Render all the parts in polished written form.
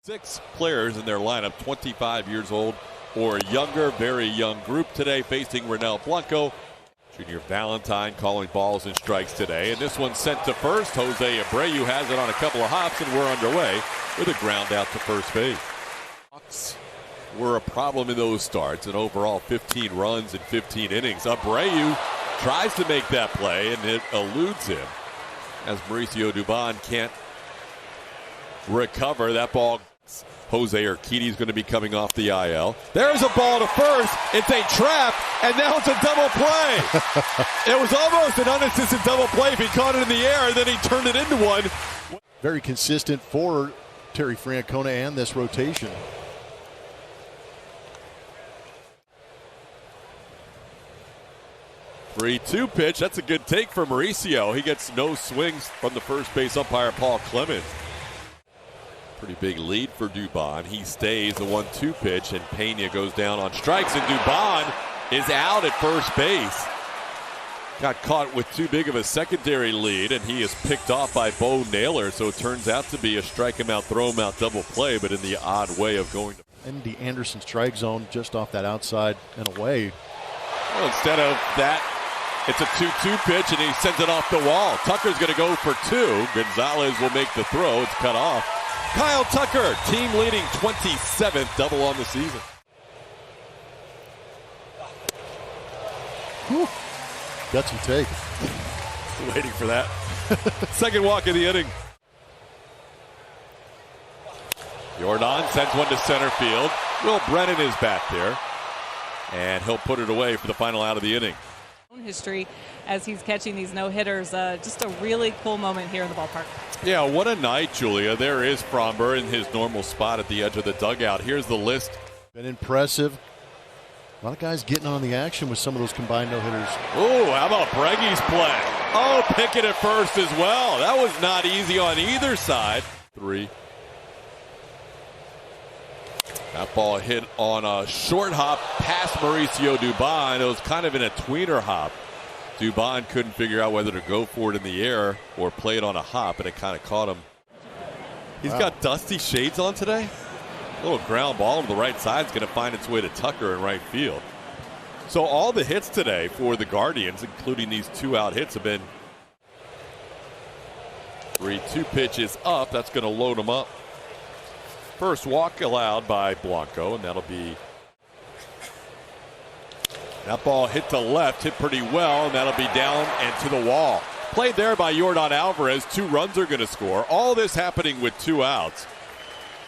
6 players in their lineup, 25 years old or younger. Very young group today facing Ronel Blanco. Junior Valentine calling balls and strikes today. And this one's sent to first. Jose Abreu has it on a couple of hops, and we're underway with a ground out to first base. Hawks were a problem in those starts, and overall 15 runs in 15 innings. Abreu tries to make that play, and it eludes him as Mauricio Dubon can't recover that ball. Jose Urquidy's going to be coming off the IL. There's a ball to first. It's a trap, and now it's a double play. It was almost an unassisted double play if he caught it in the air, and then he turned it into one. Very consistent for Terry Francona and this rotation. Three-two pitch. That's a good take for Mauricio. He gets no swings from the first base umpire, Paul Clemens. Pretty big lead for Dubon. He stays the 1-2 pitch, and Pena goes down on strikes, and Dubon is out at first base. Got caught with too big of a secondary lead, and he is picked off by Bo Naylor, so it turns out to be a strike him out, throw him out double play, but in the odd way of going to. In the Anderson strike zone, just off that outside and away. Well, instead of that, it's a 2-2 pitch, and he sends it off the wall. Tucker's going to go for 2. Gonzalez will make the throw. It's cut off. Kyle Tucker, team leading 27th double on the season. Whew. Gutsy take. Waiting for that. Second walk of the inning. Jordan sends one to center field. Will Brennan is back there, and he'll put it away for the final out of the inning. History as he's catching these no-hitters. Just a really cool moment here in the ballpark. Yeah, what a night, Julia. There is Fromber in his normal spot at the edge of the dugout. Here's the list. Been impressive. A lot of guys getting on the action with some of those combined no-hitters. Oh, how about Brege's play? Oh, Pickett at first as well. That was not easy on either side. 3. That ball hit on a short hop past Mauricio Dubon. It was kind of in a tweener hop. Dubon couldn't figure out whether to go for it in the air or play it on a hop, and it kind of caught him. He's got dusty shades on today. A little ground ball to the right side is going to find its way to Tucker in right field. So all the hits today for the Guardians, including these 2-out hits, have been 3-2 pitches up. That's going to load them up. First walk allowed by Blanco, and that'll be. That ball hit to left, hit pretty well, and that'll be down and to the wall. Played there by Yordan Alvarez. 2 runs are going to score. All this happening with 2 outs.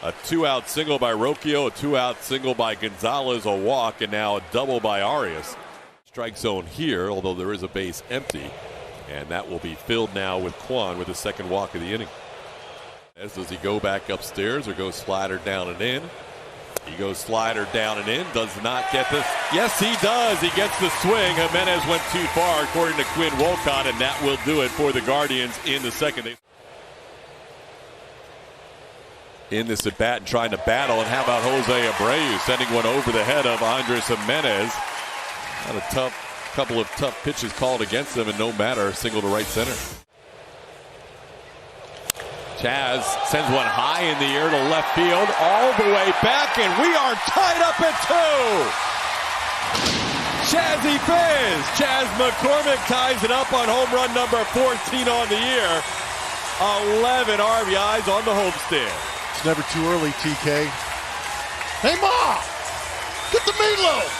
A 2-out single by Rocchio, a 2-out single by Gonzalez, a walk, and now a double by Arias. Strike zone here, although there is a base empty, and that will be filled now with Kwan with the second walk of the inning. Does he go back upstairs or go slider down and in? He goes slider down and in. Does not get this. Yes, he does. He gets the swing. Jimenez went too far, according to Quinn Wolcott, and that will do it for the Guardians in the second. In this at bat and trying to battle. And how about Jose Abreu sending one over the head of Andres Jimenez? Had a couple of tough pitches called against him, and no matter, single to right center. Chaz sends one high in the air to left field, all the way back, and we are tied up at 2. Chazzy Fizz. Chaz McCormick ties it up on home run number 14 on the year. 11 RBIs on the homestand. It's never too early, TK. Hey, Ma! Get the meatloaf!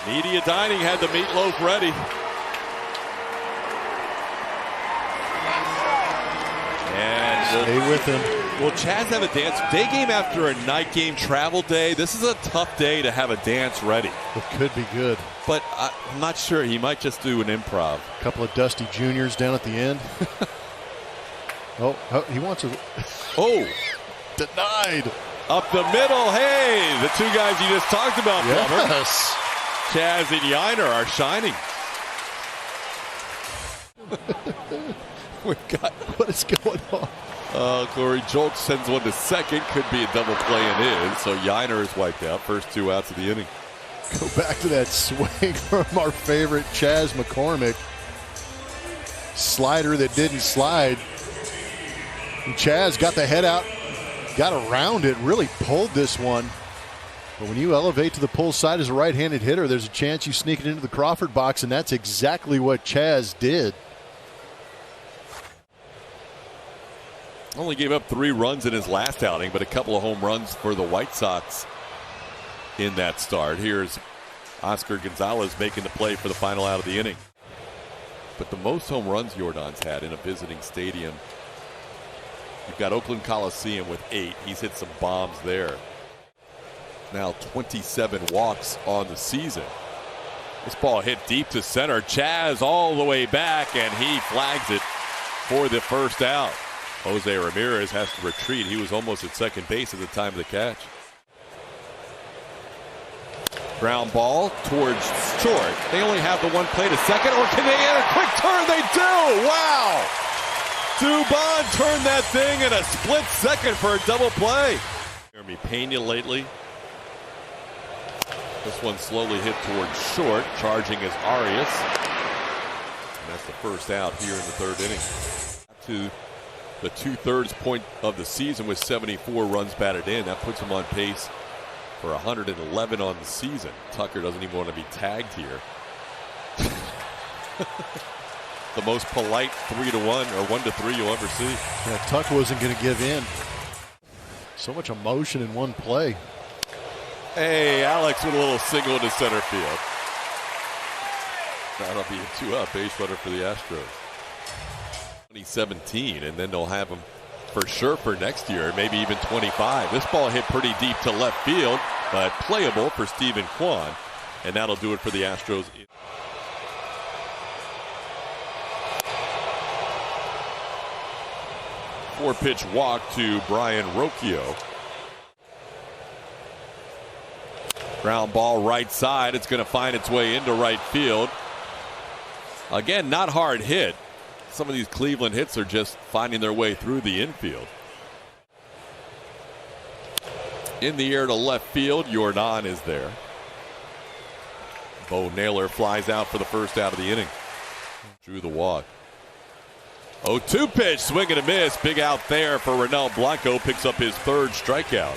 Media Dining had the meatloaf ready. And stay with him. Will Chaz have a dance? Day game after a night game travel day. This is a tough day to have a dance ready. It could be good. But I'm not sure. He might just do an improv. A couple of Dusty Juniors down at the end. Oh, he wants a. Oh. Denied. Up the middle. Hey, the 2 guys you just talked about, Plummer. Yes. Chaz and Yiner are shining. What is going on? Corey Jolk sends one to second. Could be a double play and in. So Yiner is wiped out. First 2 outs of the inning. Go back to that swing from our favorite Chaz McCormick. slider that didn't slide. And Chaz got the head out, got around it, really pulled this one. But when you elevate to the pull side as a right-handed hitter, there's a chance you sneak it into the Crawford box, and that's exactly what Chaz did. Only gave up 3 runs in his last outing, but a couple of home runs for the White Sox in that start. Here's Oscar Gonzalez making the play for the final out of the inning. But the most home runs Jordan's had in a visiting stadium, you've got Oakland Coliseum with 8. He's hit some bombs there. Now 27 walks on the season. This ball hit deep to center. Chaz all the way back, and he flags it for the first out. Jose Ramirez has to retreat. He was almost at second base at the time of the catch. Ground ball towards short. They only have the one play to second, or can they get a quick turn? They do! Wow! Dubon turned that thing in a split second for a double play. Jeremy Pena lately. This one slowly hit towards short, charging is Arias. And that's the first out here in the third inning. To the 2/3 point of the season with 74 runs batted in. That puts him on pace for 111 on the season. Tucker doesn't even want to be tagged here. The most polite 3-1 or 1-3 you'll ever see. Yeah, Tucker wasn't going to give in. So much emotion in one play. Hey, Alex with a little single to center field. That'll be a 2-out base runner for the Astros. 2017, and then they'll have him for sure for next year, maybe even 25. This ball hit pretty deep to left field, but playable for Stephen Kwan, and that'll do it for the Astros. 4-pitch walk to Brian Rocchio. Ground ball right side. It's going to find its way into right field. Again, not hard hit. Some of these Cleveland hits are just finding their way through the infield. In the air to left field, Jordan is there. Bo Naylor flies out for the first out of the inning. Drew the walk. 0-2 pitch, swing and a miss. Big out there for Ronel Blanco. Picks up his 3rd strikeout.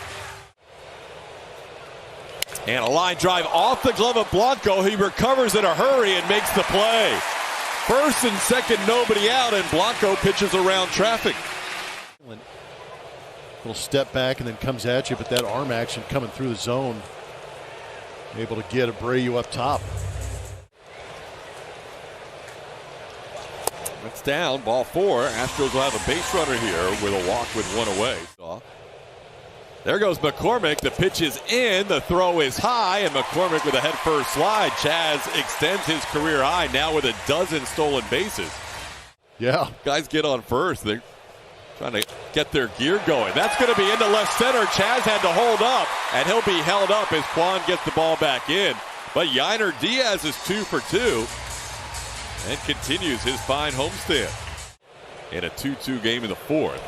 And a line drive off the glove of Blanco. He recovers in a hurry and makes the play. First and second, nobody out, and Blanco pitches around traffic. Little step back and then comes at you, but that arm action coming through the zone. Able to get Abreu up top. That's down, ball 4. Astros will have a base runner here with a walk with 1 away. There goes McCormick. The pitch is in. The throw is high, and McCormick with a head-first slide. Chaz extends his career high now with 12 stolen bases. Yeah. Guys get on first. They're trying to get their gear going. That's going to be into left center. Chaz had to hold up, and he'll be held up as Kwan gets the ball back in. But Yainer Diaz is 2 for 2 and continues his fine homestand in a 2-2 game in the 4th.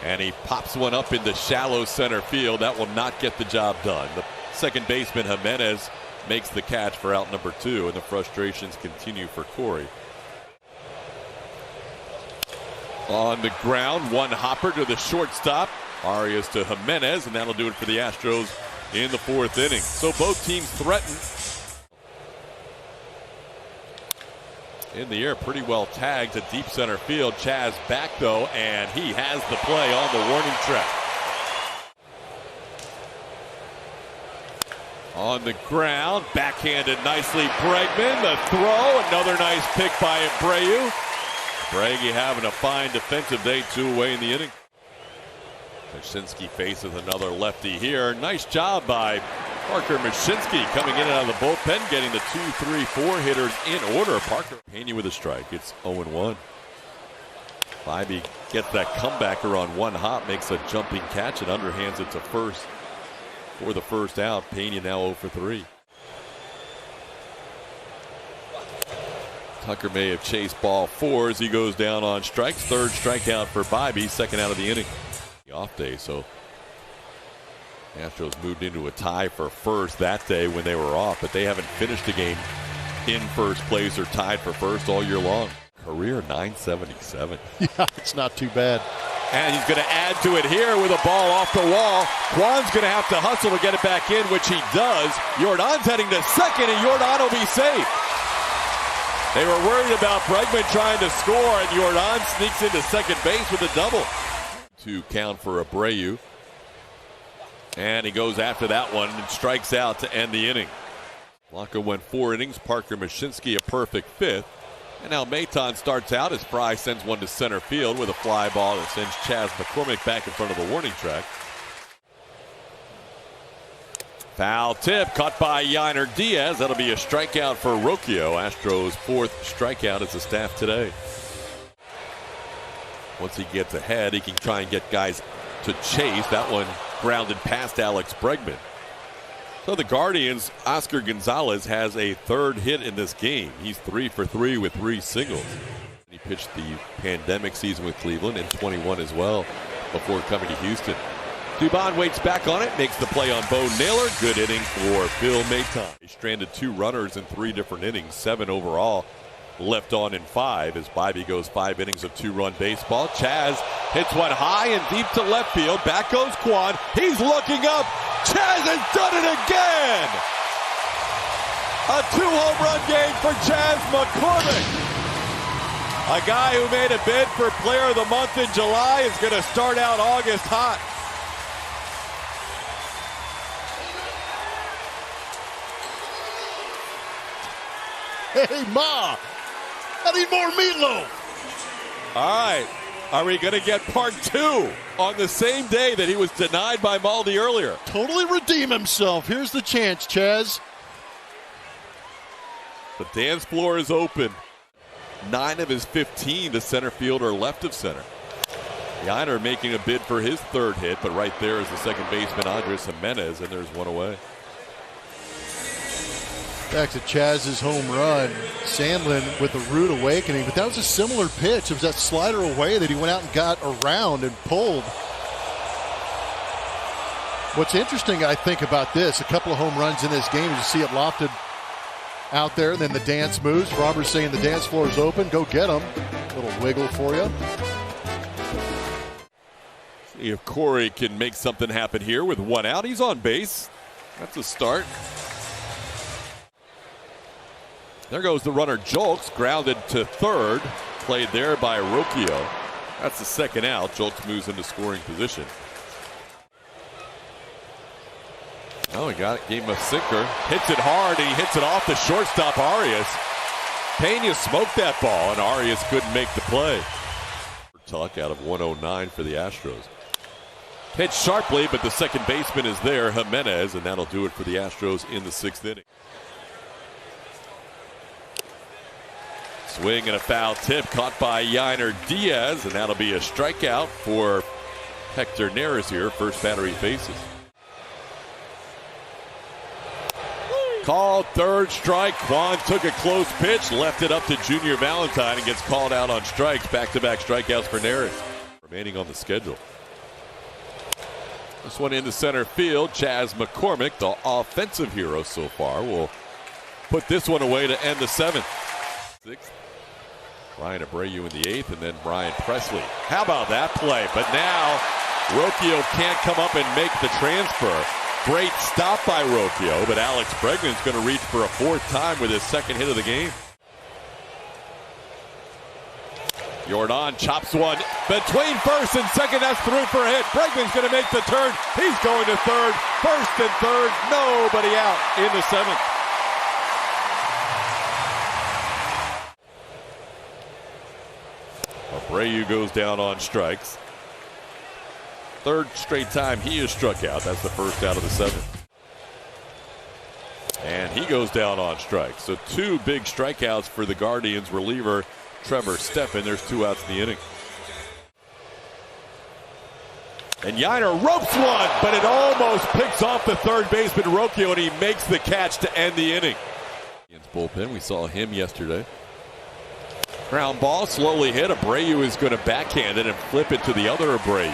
And he pops one up into shallow center field. That will not get the job done. The second baseman, Jimenez, makes the catch for out number 2, and the frustrations continue for Corey. On the ground, one hopper to the shortstop. Arias to Jimenez, and that'll do it for the Astros in the 4th inning. So both teams threaten. In the air, pretty well tagged to deep center field. Chaz back though, and he has the play on the warning track. On the ground, backhanded nicely Bregman. The throw, another nice pick by Abreu. Brady having a fine defensive day, 2 away in the inning. Mashinsky faces another lefty here. Nice job by Parker Mashinsky coming in and out of the bullpen, getting the 2, 3, 4 hitters in order. Parker Haney with a strike. It's 0-1. Bybee gets that comebacker on one hop, makes a jumping catch and underhands it to first for the first out. Pena now 0 for 3. Tucker may have chased ball 4 as he goes down on strikes. 3rd strikeout for Bybee, 2nd out of the inning. The off day, so Astros moved into a tie for first that day when they were off, but they haven't finished a game in first place or tied for first all year long. Career 977. Yeah, it's not too bad. And he's going to add to it here with a ball off the wall. Kwan's going to have to hustle to get it back in, which he does. Jordan's heading to second, and Jordan will be safe. They were worried about Bregman trying to score, and Jordan sneaks into second base with a double. To count for Abreu. And he goes after that one and strikes out to end the inning. Blanco went 4 innings. Parker Mashinsky a perfect 5th. And now Maton starts out as Fry sends one to center field with a fly ball that sends Chas McCormick back in front of the warning track. Foul tip caught by Yainer Diaz. That'll be a strikeout for Rocchio. Astros' 4th strikeout as a staff today. Once he gets ahead, he can try and get guys to chase. That one grounded past Alex Bregman. So the Guardians, Oscar Gonzalez has a 3rd hit in this game. He's 3 for 3 with 3 singles. He pitched the pandemic season with Cleveland in 21 as well before coming to Houston. Dubon waits back on it, makes the play on Bo Naylor. Good inning for Bill Maton. He stranded 2 runners in 3 different innings, 7 overall. Left on in 5 as Bobby goes 5 innings of 2-run baseball. Chas hits one high and deep to left field. Back goes Kwan. He's looking up. Chas has done it again. A 2-home run game for Chas McCormick. A guy who made a bid for Player of the Month in July is going to start out August hot. Hey, Ma, I need more meatloaf. All right. Are we going to get part 2 on the same day that he was denied by Maldi earlier? Totally redeem himself. Here's the chance, Chas. The dance floor is open. 9 of his 15 to center field or left of center. Yainer making a bid for his 3rd hit, but right there is the second baseman Andres Jimenez, and there's one away. Back to Chas's home run. Sandlin with a rude awakening, but that was a similar pitch. It was that slider away that he went out and got around and pulled. What's interesting, I think, about this, a couple of home runs in this game, is you see it lofted out there, and then the dance moves. Robert's saying the dance floor is open. Go get them. A little wiggle for you. See if Corey can make something happen here with 1 out. He's on base. That's a start. There goes the runner Jolks, grounded to 3rd. Played there by Rocchio. That's the 2nd out. Jolks moves into scoring position. Oh, he got it. Gave him a sinker. Hits it hard, and he hits it off the shortstop, Arias. Pena smoked that ball, and Arias couldn't make the play. Tuck out of 109 for the Astros. Pitched sharply, but the second baseman is there, Jimenez, and that'll do it for the Astros in the 6th inning. Swing and a foul tip caught by Yainer Diaz, and that'll be a strikeout for Hector Neris here. First batter he faces. Called 3rd strike. Kwan took a close pitch, left it up to Junior Valentine, and gets called out on strikes. Back-to-back strikeouts for Neris. Remaining on the schedule. This one into center field. Chas McCormick, the offensive hero so far, will put this one away to end the 7th. 6th. Ryan Abreu in the 8th, and then Brian Presley. How about that play? But now Rocchio can't come up and make the transfer. Great stop by Rocchio, but Alex Bregman's going to reach for a 4th time with his 2nd hit of the game. Jordan chops one between 1st and 2nd. That's through for a hit. Bregman's going to make the turn. He's going to 3rd. 1st and 3rd. Nobody out in the 7th. Abreu goes down on strikes. 3rd straight time he is struck out. That's the 1st out of the 7th. And he goes down on strikes. So 2 big strikeouts for the Guardians reliever Trevor Stephan. There's 2 outs in the inning. And Yainer ropes one, but it almost picks off the 3rd baseman Rocchio, and he makes the catch to end the inning. Against bullpen, we saw him yesterday. Ground ball, slowly hit. Abreu is going to backhand it and flip it to the other Abreu.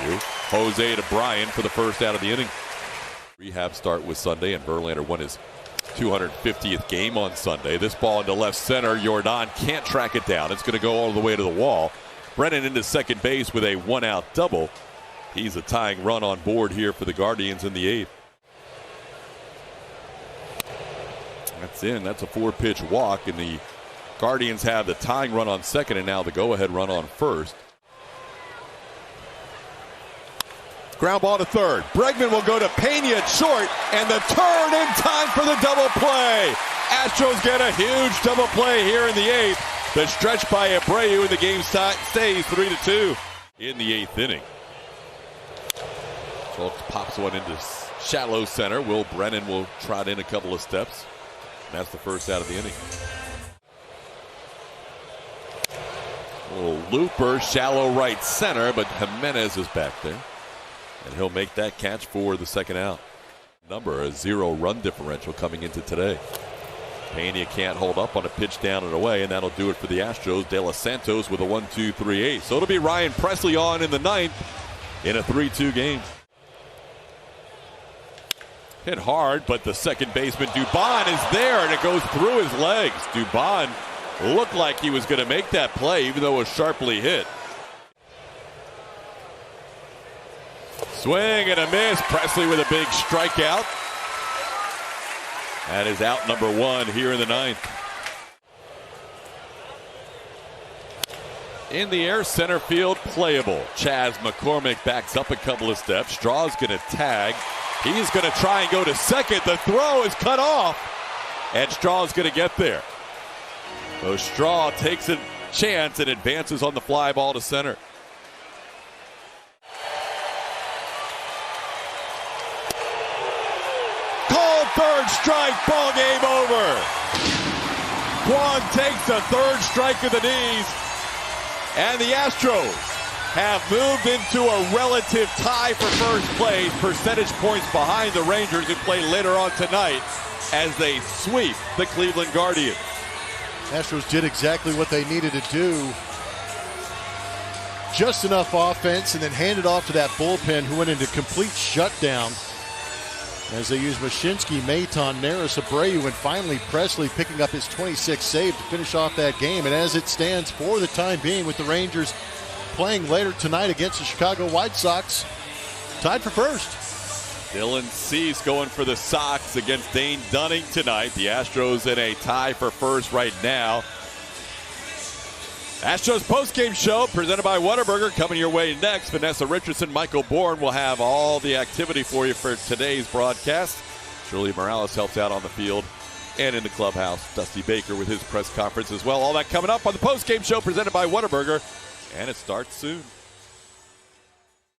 Jose to Bryan for the 1st out of the inning. Rehab start was Sunday, and Verlander won his 250th game on Sunday. This ball into left center. Jordan can't track it down. It's going to go all the way to the wall. Brennan into second base with a 1-out double. He's a tying run on board here for the Guardians in the 8th. That's in. That's a 4-pitch walk, and the Guardians have the tying run on second and now the go-ahead run on first. Ground ball to third. Bregman will go to Pena at short, and the turn in time for the double play. Astros get a huge double play here in the 8th. The stretch by Abreu, and the game stays 3-2 in the 8th inning. Schultz pops one into shallow center. Will Brennan will trot in a couple of steps. And that's the first out of the inning. Little looper, shallow right center, but Jimenez is back there. And he'll make that catch for the second out. Number, a 0-run differential coming into today. Pena can't hold up on a pitch down and away, and that'll do it for the Astros. De Los Santos with a 1-2-3-8. So it'll be Ryan Presley on in the 9th in a 3-2 game. Hit hard, but the second baseman Dubon is there, and it goes through his legs. Dubon looked like he was going to make that play, even though it was sharply hit. Swing and a miss. Presley with a big strikeout. That is out number 1 here in the 9th. In the air, center field, playable. Chaz McCormick backs up a couple of steps. Straw's going to tag. He's going to try and go to second. The throw is cut off, and Straw's going to get there. So Straw takes a chance and advances on the fly ball to center. Called third strike, ball game over. Kwon takes a third strike of the knees, and the Astros have moved into a relative tie for first place, percentage points behind the Rangers, who play later on tonight as they sweep the Cleveland Guardians. Astros did exactly what they needed to do. Just enough offense, and then handed off to that bullpen, who went into complete shutdown as they used Mashinsky, Maton, Neris, Abreu, and finally Presley picking up his 26th save to finish off that game. And as it stands for the time being, with the Rangers playing later tonight against the Chicago White Sox, tied for first. Dylan Cease going for the Sox against Dane Dunning tonight. The Astros in a tie for first right now. Astros postgame show presented by Whataburger coming your way next. Vanessa Richardson, Michael Bourne will have all the activity for you for today's broadcast. Shirley Morales helps out on the field and in the clubhouse. Dusty Baker with his press conference as well. All that coming up on the postgame show presented by Whataburger, and it starts soon.